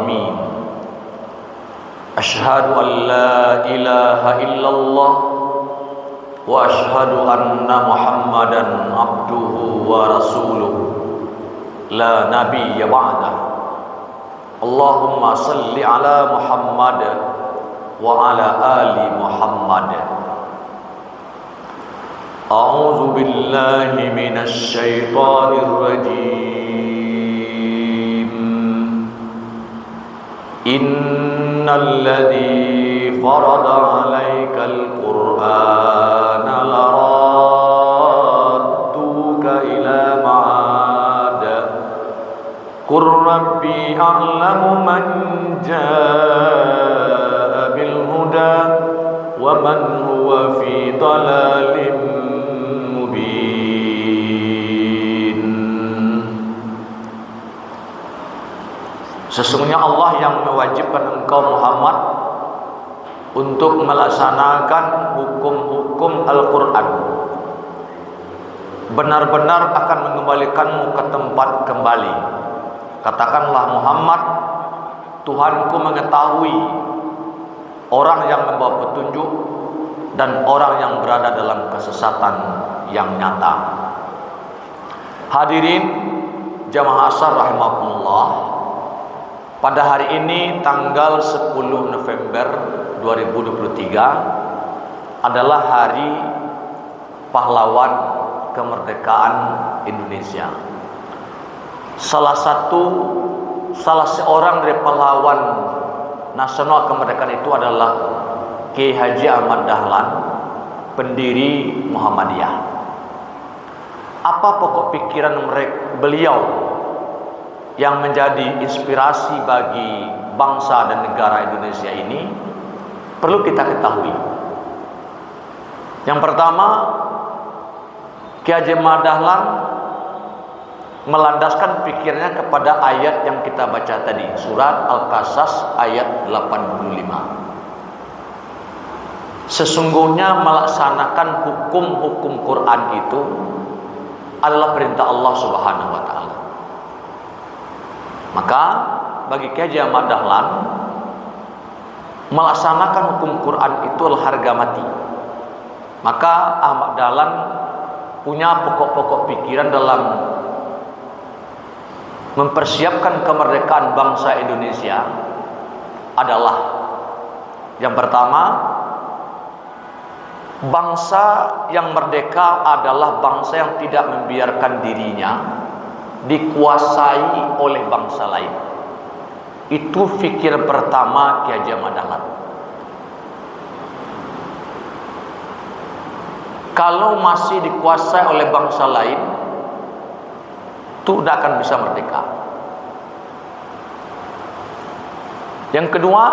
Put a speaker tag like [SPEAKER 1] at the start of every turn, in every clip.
[SPEAKER 1] العالمين أشهد أن لا إله إلا الله وأشهد أن محمدا عبده ورسوله لا نبي بعده اللهم صل على محمد وعلى آل محمد أعوذ بالله من الشيطان الرجيم إن الذي فرض عليك القرآن لرادوك إلى معاد قل ربي أعلم من جاء بالهدى ومن هو في ضلال مبين. Sesungguhnya Allah yang mewajibkan engkau Muhammad untuk melaksanakan hukum-hukum Al-Quran, benar-benar akan mengembalikanmu ke tempat kembali. Katakanlah Muhammad, Tuhanku mengetahui orang yang membawa petunjuk dan orang yang berada dalam kesesatan yang nyata. Hadirin jamaah asar rahimakumullah, pada hari ini tanggal 10 November 2023 adalah hari pahlawan kemerdekaan Indonesia. Salah seorang dari pahlawan nasional kemerdekaan itu adalah Kiai Haji Ahmad Dahlan, pendiri Muhammadiyah. Apa pokok pikiran beliau yang menjadi inspirasi bagi bangsa dan negara Indonesia ini? Perlu kita ketahui. Yang pertama, Kiai Haji Ahmad Dahlan melandaskan pikirnya kepada ayat yang kita baca tadi, surat Al-Qasas ayat 85. Sesungguhnya melaksanakan hukum-hukum Quran itu adalah perintah Allah Subhanahu wa taala. Maka bagi Kiai Haji Ahmad Dahlan, melaksanakan hukum Quran itu adalah harga mati. Maka Ahmad Dahlan punya pokok-pokok pikiran dalam mempersiapkan kemerdekaan bangsa Indonesia adalah yang pertama, bangsa yang merdeka adalah bangsa yang tidak membiarkan dirinya dikuasai oleh bangsa lain. Itu fikir pertama Kiai Haji Ahmad Dahlan. Kalau masih dikuasai oleh bangsa lain, itu tidak akan bisa merdeka. Yang kedua,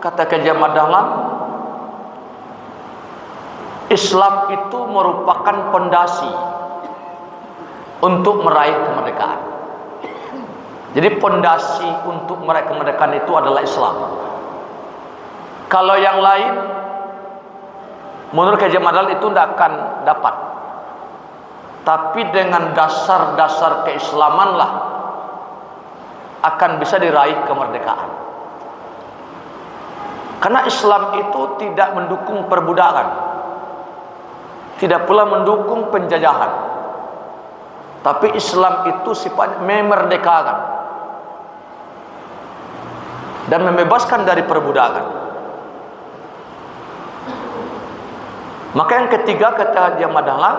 [SPEAKER 1] kata Kiai Haji Ahmad Dahlan, Islam itu merupakan pondasi untuk meraih kemerdekaan. Jadi pondasi untuk meraih kemerdekaan itu adalah Islam. Kalau yang lain, menurut Kiai Haji Ahmad Dahlan itu tidak akan dapat. Tapi dengan dasar-dasar keislamanlah akan bisa diraih kemerdekaan. Karena Islam itu tidak mendukung perbudakan, tidak pula mendukung penjajahan. Tapi Islam itu sifatnya memerdekakan dan membebaskan dari perbudakan. Maka yang ketiga, kata Haji Ahmad Dahlan,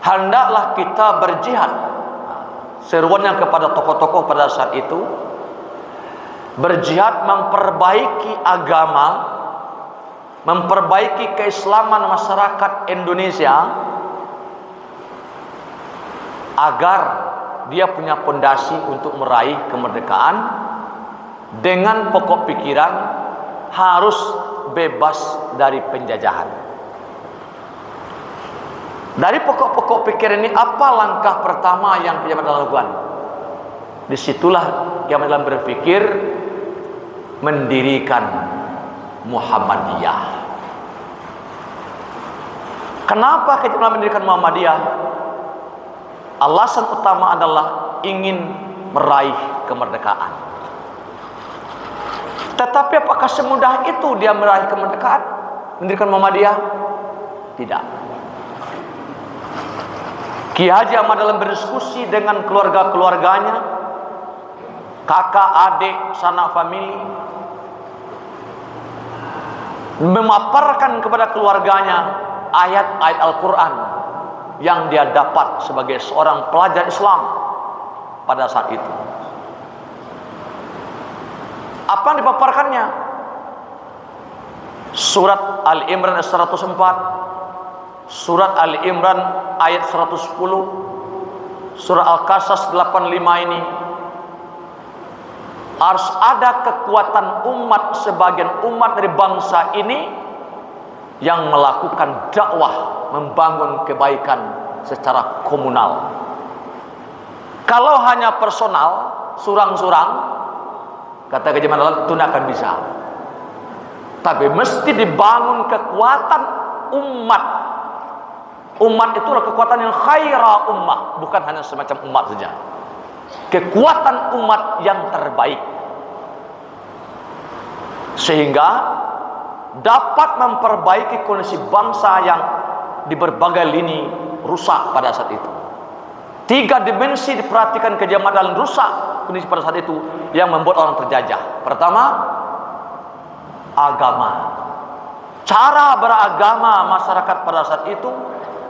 [SPEAKER 1] hendaklah kita berjihad. Seruannya kepada tokoh-tokoh pada saat itu, berjihad memperbaiki agama, memperbaiki keislaman masyarakat Indonesia agar dia punya pondasi untuk meraih kemerdekaan dengan pokok pikiran harus bebas dari penjajahan. Dari pokok-pokok pikiran ini, apa langkah pertama yang Kiai Ahmad Dahlan lakukan? Disitulah Kiai Ahmad Dahlan berpikir mendirikan Muhammadiyah. Kenapa kita mendirikan Muhammadiyah? Alasan utama adalah ingin meraih kemerdekaan. Tetapi apakah semudah itu dia meraih kemerdekaan? Mendirikan Muhammadiyah? Tidak. Kiai Haji Ahmad Dahlan berdiskusi dengan keluarga-keluarganya, kakak, adik, sanak famili, memaparkan kepada keluarganya ayat-ayat Al-Quran yang dia dapat sebagai seorang pelajar Islam pada saat itu. Apa yang dipaparkannya? Surat Al-Imran 104, Surat Ali-Imran ayat 110, Surah Al-Qasas 85 ini. Harus ada kekuatan umat, sebagian umat dari bangsa ini yang melakukan dakwah, membangun kebaikan secara komunal. Kalau hanya personal, surang-surang, kata Kiai Dahlan, itu tidak akan bisa. Tapi mesti dibangun kekuatan umat. Umat itulah kekuatan yang khaira ummah, bukan hanya semacam umat saja. Kekuatan umat yang terbaik, sehingga dapat memperbaiki kondisi bangsa yang di berbagai lini rusak pada saat itu. 3 dimensi diperhatikan Kiai Ahmad Dahlan rusak kondisi pada saat itu yang membuat orang terjajah. Pertama, agama. Cara beragama masyarakat pada saat itu,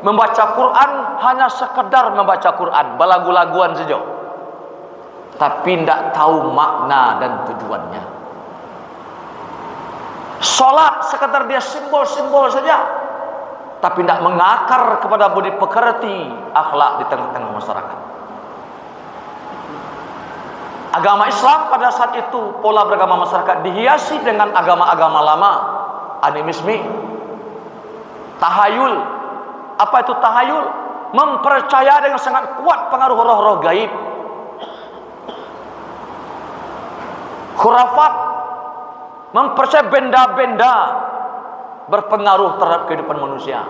[SPEAKER 1] membaca Quran hanya sekedar membaca Quran, belagu-laguan saja, tapi tidak tahu makna dan tujuannya. Sholat sekedar dia simbol-simbol saja, tapi tidak mengakar kepada budi pekerti akhlak di tengah-tengah masyarakat. Agama Islam pada saat itu, pola beragama masyarakat dihiasi dengan agama-agama lama, animisme, tahayul. Apa itu tahayul? Mempercaya dengan sangat kuat pengaruh roh-roh gaib. Khurafat, mempercayai benda-benda berpengaruh terhadap kehidupan manusia.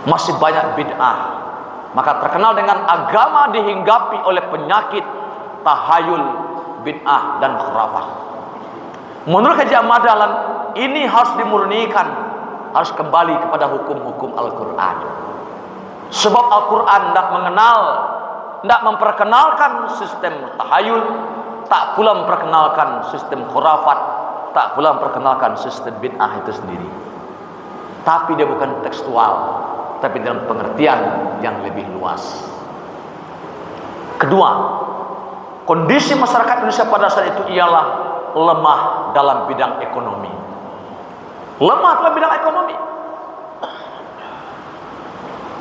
[SPEAKER 1] Masih banyak bid'ah. Maka terkenal dengan agama dihinggapi oleh penyakit tahayul, bid'ah dan khurafat. Menurut Kiai Ahmad Dahlan, ini harus dimurnikan, harus kembali kepada hukum-hukum Al-Quran. Sebab Al-Quran tidak memperkenalkan sistem tahayul, tak pula memperkenalkan sistem khurafat, tak pula memperkenalkan sistem bid'ah itu sendiri. Tapi dia bukan tekstual, tapi dalam pengertian yang lebih luas. Kedua, kondisi masyarakat Indonesia pada saat itu ialah lemah dalam bidang ekonomi. Lemah dalam bidang ekonomi.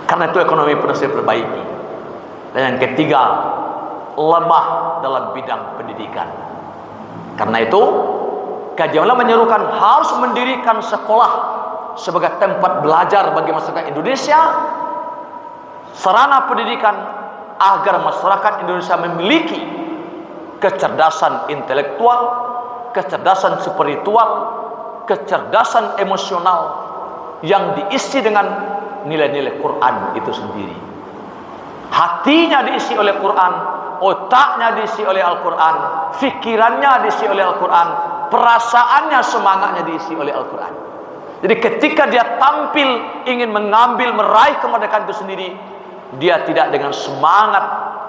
[SPEAKER 1] Karena itu ekonomi perlu diperbaiki. Dan yang ketiga, lemah dalam bidang pendidikan. Karena itu, Kiai Dahlan menyerukan harus mendirikan sekolah sebagai tempat belajar bagi masyarakat Indonesia, sarana pendidikan agar masyarakat Indonesia memiliki kecerdasan intelektual, kecerdasan spiritual, kecerdasan emosional yang diisi dengan nilai-nilai Quran itu sendiri. Hatinya diisi oleh Quran, otaknya diisi oleh Al-Quran, fikirannya diisi oleh Al-Quran, perasaannya, semangatnya diisi oleh Al-Quran. Jadi ketika dia tampil ingin mengambil, meraih kemerdekaan itu sendiri, dia tidak dengan semangat,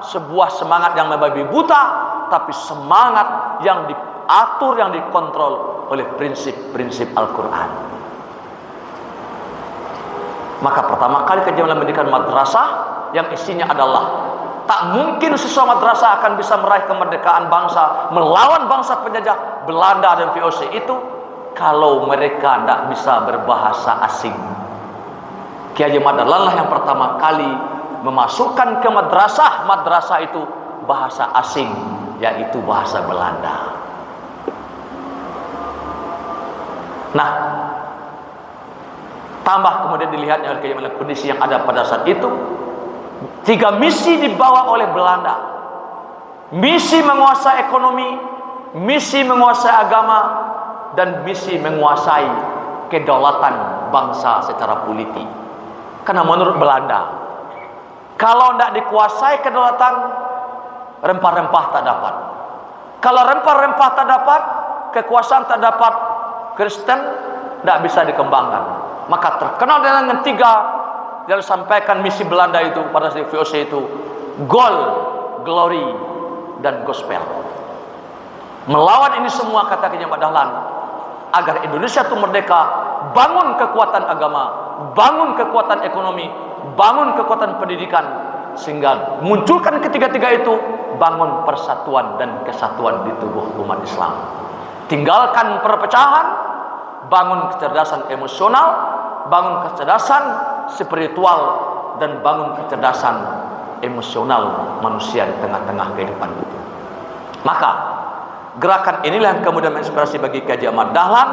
[SPEAKER 1] sebuah semangat yang membabi buta, tapi semangat yang diatur, yang dikontrol oleh prinsip-prinsip Al-Quran. Maka pertama kali Kiai Dahlan mendirikan madrasah yang isinya adalah tak mungkin siswa madrasah akan bisa meraih kemerdekaan bangsa, melawan bangsa penjajah Belanda dan VOC itu kalau mereka tidak bisa berbahasa asing. Kiai Ahmad Dahlan lah yang pertama kali memasukkan ke madrasah itu bahasa asing, yaitu bahasa Belanda. Nah, tambah kemudian dilihatnya oleh Kiai Dahlan kondisi yang ada pada saat itu. 3 misi dibawa oleh Belanda. Misi menguasai ekonomi, misi menguasai agama, dan misi menguasai kedaulatan bangsa secara politik. Karena menurut Belanda, kalau tidak dikuasai kedaulatan, rempah-rempah tak dapat. Kalau rempah-rempah tak dapat, kekuasaan tak dapat, Kristen tidak bisa dikembangkan. Maka terkenal dengan tiga yang disampaikan misi Belanda itu pada VOC itu, gold, glory, dan gospel. Melawan ini semua, kata Kiai Ahmad Dahlan, agar Indonesia itu merdeka, bangun kekuatan agama, bangun kekuatan ekonomi, bangun kekuatan pendidikan, sehingga munculkan ketiga-tiga itu, bangun persatuan dan kesatuan di tubuh umat Islam. Tinggalkan perpecahan, bangun kecerdasan emosional, bangun kecerdasan spiritual, dan bangun kecerdasan emosional manusia di tengah-tengah kehidupan itu. Maka gerakan inilah yang kemudian menginspirasi bagi Kiai Ahmad Dahlan,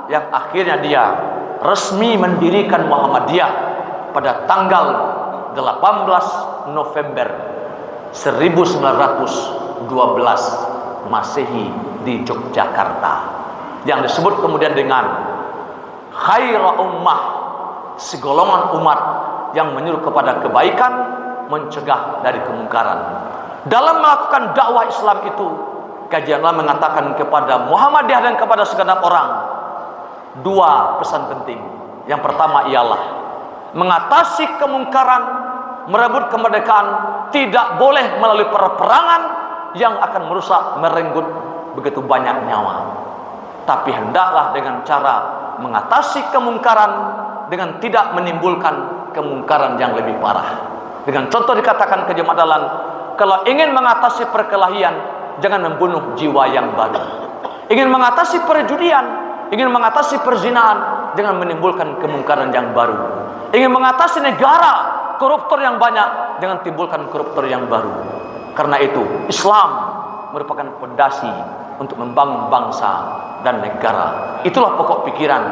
[SPEAKER 1] yang akhirnya dia resmi mendirikan Muhammadiyah pada tanggal 18 November 1912 Masehi di Yogyakarta, yang disebut kemudian dengan khaira ummah, segolongan umat yang menyuruh kepada kebaikan, mencegah dari kemungkaran. Dalam melakukan dakwah Islam itu, kajian Allah mengatakan kepada Muhammadiyah dan kepada segenap orang dua pesan penting. Yang pertama ialah mengatasi kemungkaran, merebut kemerdekaan tidak boleh melalui peperangan yang akan merusak, merenggut begitu banyak nyawa. Tapi hendaklah dengan cara mengatasi kemungkaran dengan tidak menimbulkan kemungkaran yang lebih parah. Dengan contoh dikatakan Kiai Ahmad Dahlan, kalau ingin mengatasi perkelahian, jangan membunuh jiwa yang baru. Ingin mengatasi perjudian, ingin mengatasi perzinahan, jangan menimbulkan kemungkaran yang baru. Ingin mengatasi negara koruptor yang banyak, jangan timbulkan koruptor yang baru. Karena itu Islam merupakan fondasi untuk membangun bangsa dan negara. Itulah pokok pikiran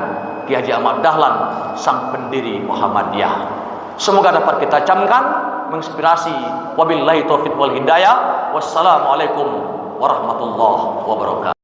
[SPEAKER 1] Kiai Haji Ahmad Dahlan, sang pendiri Muhammadiyah. Semoga dapat kita camkan, menginspirasi. Wabillahi taufiq wal hidayah. Wassalamualaikum warahmatullahi wabarakatuh.